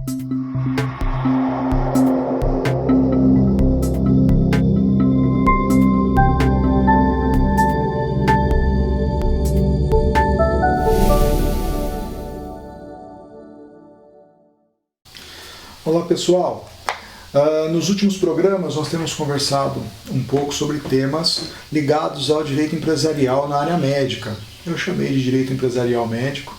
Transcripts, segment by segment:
Olá pessoal, nos últimos programas nós temos conversado um pouco sobre temas ligados ao direito empresarial na área médica. Eu chamei de direito empresarial médico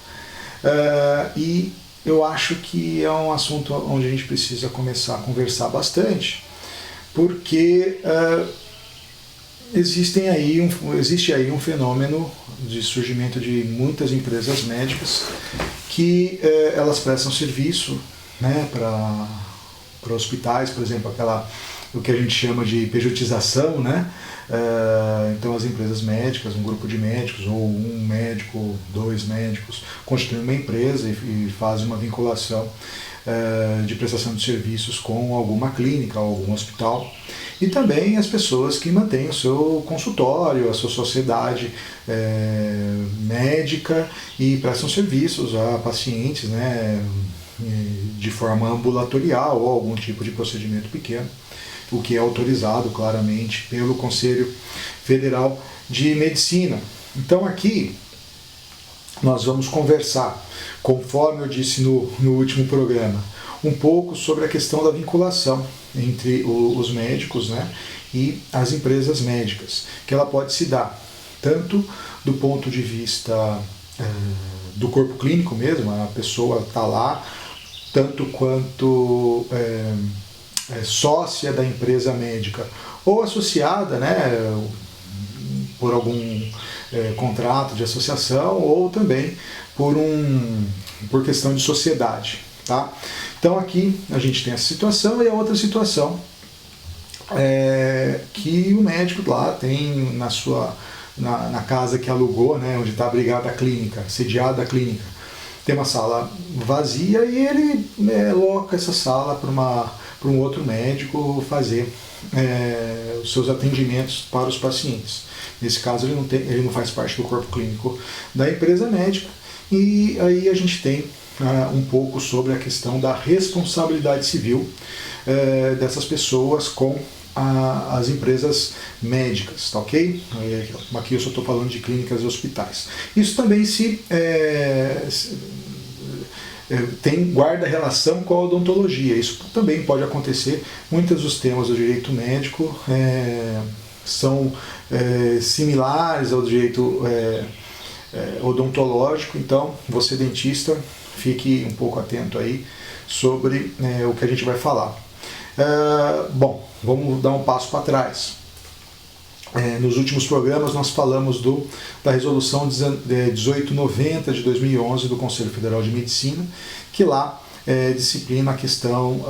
e eu acho que é um assunto onde a gente precisa começar a conversar bastante, porque existe aí um fenômeno de surgimento de muitas empresas médicas que elas prestam serviço, né, para hospitais, por exemplo, o que a gente chama de pejotização, né? Então as empresas médicas, um grupo de médicos, ou um médico, dois médicos, constituem uma empresa e fazem uma vinculação de prestação de serviços com alguma clínica ou algum hospital. E também as pessoas que mantêm o seu consultório, a sua sociedade médica e prestam serviços a pacientes, né, de forma ambulatorial ou algum tipo de procedimento pequeno, o que é autorizado claramente pelo Conselho Federal de Medicina. Então aqui nós vamos conversar, conforme eu disse no último programa, um pouco sobre a questão da vinculação entre os médicos, né, e as empresas médicas, que ela pode se dar tanto do ponto de vista do corpo clínico mesmo, a pessoa está lá, tanto quanto sócia da empresa médica ou associada, né, por algum contrato de associação, ou também por questão de sociedade. Tá? Então aqui a gente tem essa situação, e a outra situação que o médico lá tem na casa que alugou, né, onde está abrigada a clínica, sediada a clínica, tem uma sala vazia e ele loca essa sala para um outro médico fazer os seus atendimentos para os pacientes. Nesse caso ele não faz parte do corpo clínico da empresa médica, e aí a gente tem um pouco sobre a questão da responsabilidade civil dessas pessoas com as empresas médicas, tá ok? Aqui eu só estou falando de clínicas e hospitais. Isso também tem guarda relação com a odontologia. Isso também pode acontecer. Muitos dos temas do direito médico são similares ao direito odontológico. Então, você dentista, fique um pouco atento aí sobre o que a gente vai falar. Bom, vamos dar um passo para trás. Nos últimos programas nós falamos da resolução 1890 de 2011 do Conselho Federal de Medicina, que lá disciplina a questão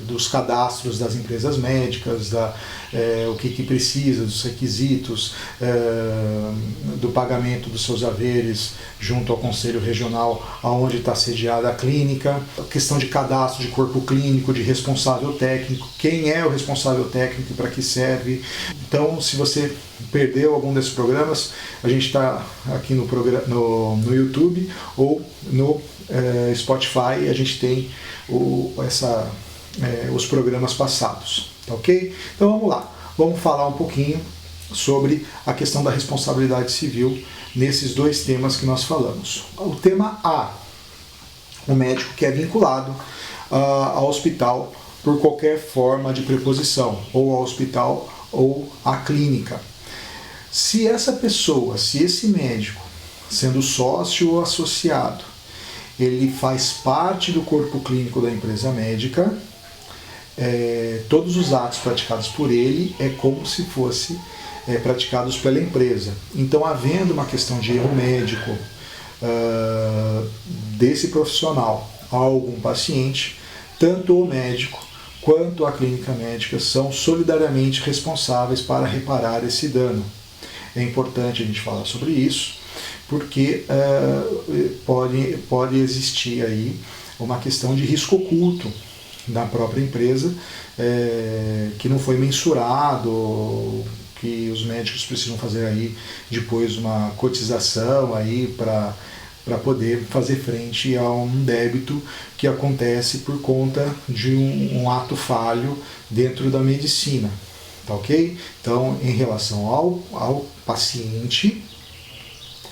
dos cadastros das empresas médicas, o que precisa, dos requisitos, do pagamento dos seus haveres junto ao Conselho Regional onde está sediada a clínica, a questão de cadastro de corpo clínico, de responsável técnico, quem é o responsável técnico e para que serve. Então, se você perdeu algum desses programas, a gente está aqui no YouTube ou no Spotify, a gente tem os programas passados, tá ok? Então vamos lá, vamos falar um pouquinho sobre a questão da responsabilidade civil nesses dois temas que nós falamos. O tema A, o médico que é vinculado ao hospital por qualquer forma de preposição, ou ao hospital ou à clínica. Se esse médico, sendo sócio ou associado, ele faz parte do corpo clínico da empresa médica, todos os atos praticados por ele é como se fossem praticados pela empresa. Então, havendo uma questão de erro médico desse profissional a algum paciente, tanto o médico quanto a clínica médica são solidariamente responsáveis para reparar esse dano. É importante a gente falar sobre isso, porque pode existir aí uma questão de risco oculto da própria empresa, que não foi mensurado, que os médicos precisam fazer aí depois uma cotização aí para para poder fazer frente a um débito que acontece por conta de um ato falho dentro da medicina, tá ok? Então, em relação ao paciente,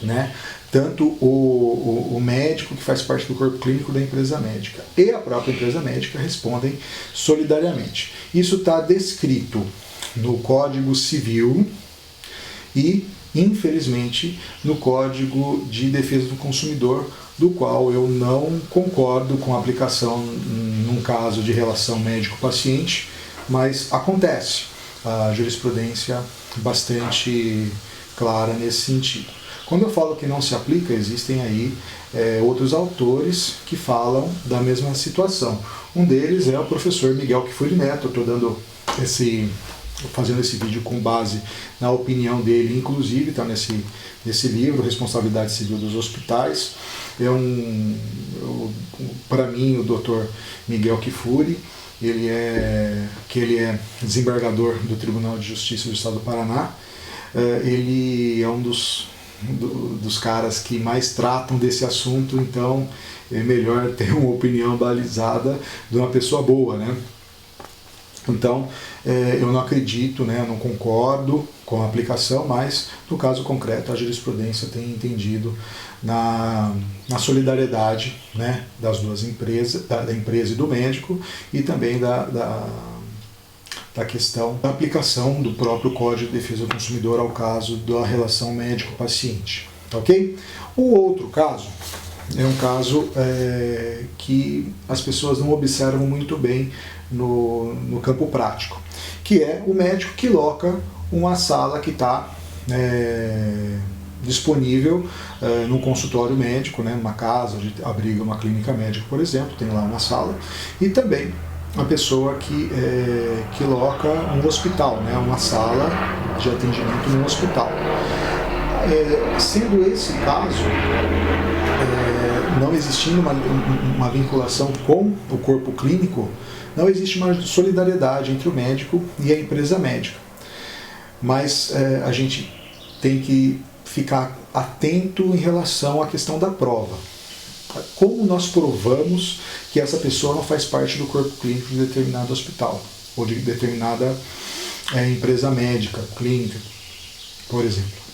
né, tanto o médico que faz parte do corpo clínico da empresa médica e a própria empresa médica respondem solidariamente. Isso está descrito no Código Civil e, infelizmente, no Código de Defesa do Consumidor, do qual eu não concordo com a aplicação num caso de relação médico-paciente, mas acontece. A jurisprudência bastante clara nesse sentido. Quando eu falo que não se aplica, existem aí outros autores que falam da mesma situação. Um deles é o professor Miguel Kfouri Neto. Eu estou fazendo esse vídeo com base na opinião dele, inclusive está nesse livro, Responsabilidade Civil dos Hospitais. Para mim, o Dr. Miguel Kfouri, ele é desembargador do Tribunal de Justiça do Estado do Paraná. Ele é um dos caras que mais tratam desse assunto, então é melhor ter uma opinião balizada de uma pessoa boa, né? Então, eu não acredito, né, eu não concordo com a aplicação, mas no caso concreto a jurisprudência tem entendido na solidariedade, né, das duas empresas, da empresa e do médico, e também da questão da aplicação do próprio Código de Defesa do Consumidor ao caso da relação médico-paciente. Ok? O outro caso é um caso que as pessoas não observam muito bem no campo prático, que é o médico que loca uma sala que está disponível num consultório médico, né, numa casa onde abriga uma clínica médica, por exemplo, tem lá uma sala, e também a pessoa que loca um hospital, né, uma sala de atendimento num hospital. Sendo esse caso, não existindo uma vinculação com o corpo clínico, não existe uma solidariedade entre o médico e a empresa médica. Mas a gente tem que ficar atento em relação à questão da prova. Como nós provamos que essa pessoa não faz parte do corpo clínico de determinado hospital ou de determinada empresa médica, clínica, por exemplo?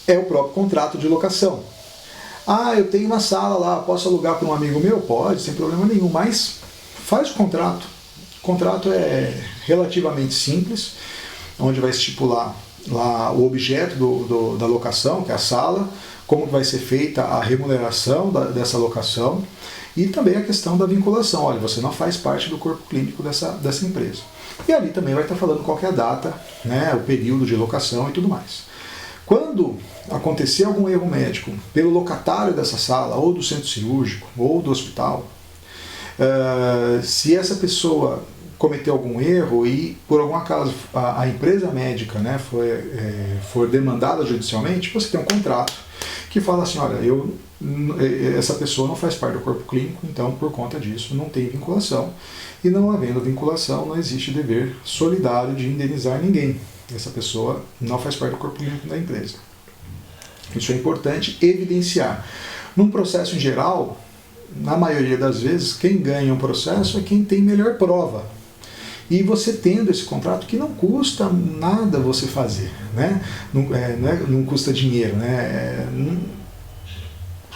É o próprio contrato de locação. Ah, eu tenho uma sala lá, posso alugar para um amigo meu? Pode, sem problema nenhum, mas faz o contrato. O contrato é relativamente simples, onde vai estipular lá o objeto da locação, que é a sala, como vai ser feita a remuneração dessa locação e também a questão da vinculação. Olha, você não faz parte do corpo clínico dessa empresa. E ali também vai estar falando qual que é a data, né, o período de locação e tudo mais. Quando acontecer algum erro médico pelo locatário dessa sala, ou do centro cirúrgico, ou do hospital, se essa pessoa cometeu algum erro e, por algum acaso, a empresa médica, né, for demandada judicialmente, você tem um contrato que fala assim, olha, essa pessoa não faz parte do corpo clínico, então, por conta disso, não tem vinculação. E não havendo vinculação, não existe dever solidário de indenizar ninguém. Essa pessoa não faz parte do corpo clínico da empresa. Isso é importante evidenciar. Num processo em geral, na maioria das vezes, quem ganha um processo é quem tem melhor prova. E você tendo esse contrato, que não custa nada você fazer, né? Não custa dinheiro, né?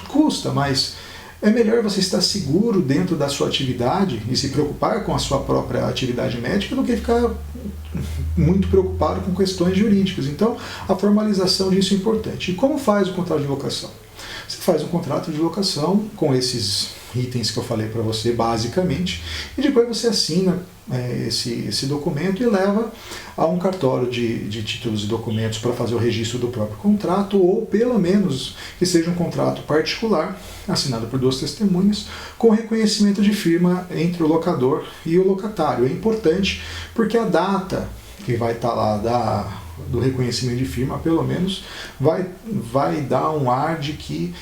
Custa, mas é melhor você estar seguro dentro da sua atividade e se preocupar com a sua própria atividade médica do que ficar muito preocupado com questões jurídicas. Então, a formalização disso é importante. E como faz o contrato de locação? Você faz um contrato de locação com esses itens que eu falei para você, basicamente, e depois você assina esse documento e leva a um cartório de títulos e documentos para fazer o registro do próprio contrato, ou pelo menos que seja um contrato particular, assinado por duas testemunhas, com reconhecimento de firma entre o locador e o locatário. É importante porque a data que vai estar lá do reconhecimento de firma, pelo menos, vai dar um ar de que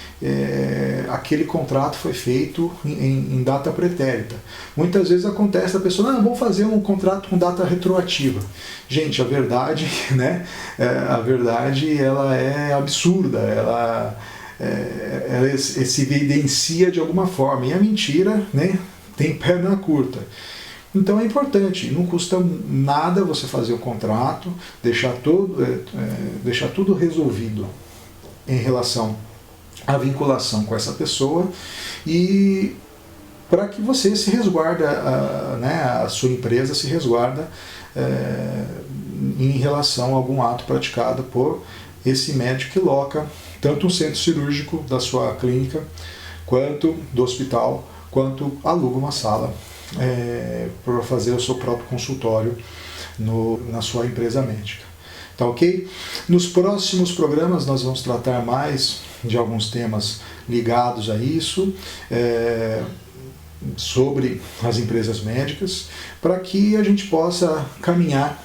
aquele contrato foi feito em data pretérita. Muitas vezes acontece a pessoa, não, vamos fazer um contrato com data retroativa. Gente, a verdade, né, a verdade ela é absurda, ela se evidencia de alguma forma, e a mentira, né, tem perna curta. Então é importante, não custa nada você fazer o contrato, deixar tudo resolvido em relação à vinculação com essa pessoa, e para que você se resguarda, a sua empresa se resguarda em relação a algum ato praticado por esse médico que loca tanto um centro cirúrgico da sua clínica, quanto do hospital, quanto aluga uma sala para fazer o seu próprio consultório na sua empresa médica. Tá ok? Nos próximos programas nós vamos tratar mais de alguns temas ligados a isso, sobre as empresas médicas, para que a gente possa caminhar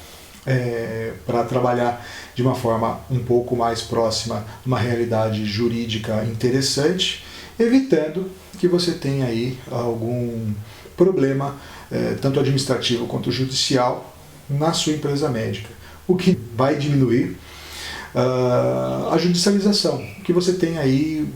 para trabalhar de uma forma um pouco mais próxima, uma realidade jurídica interessante, evitando que você tenha aí algum problema, tanto administrativo quanto judicial, na sua empresa médica, o que vai diminuir a judicialização, que você tem aí,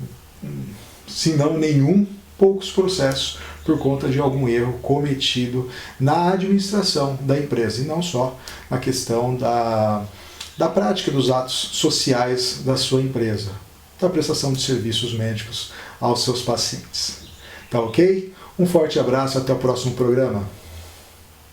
se não nenhum, poucos processos por conta de algum erro cometido na administração da empresa, e não só na questão da prática dos atos sociais da sua empresa, da prestação de serviços médicos aos seus pacientes. Tá ok? Um forte abraço, até o próximo programa.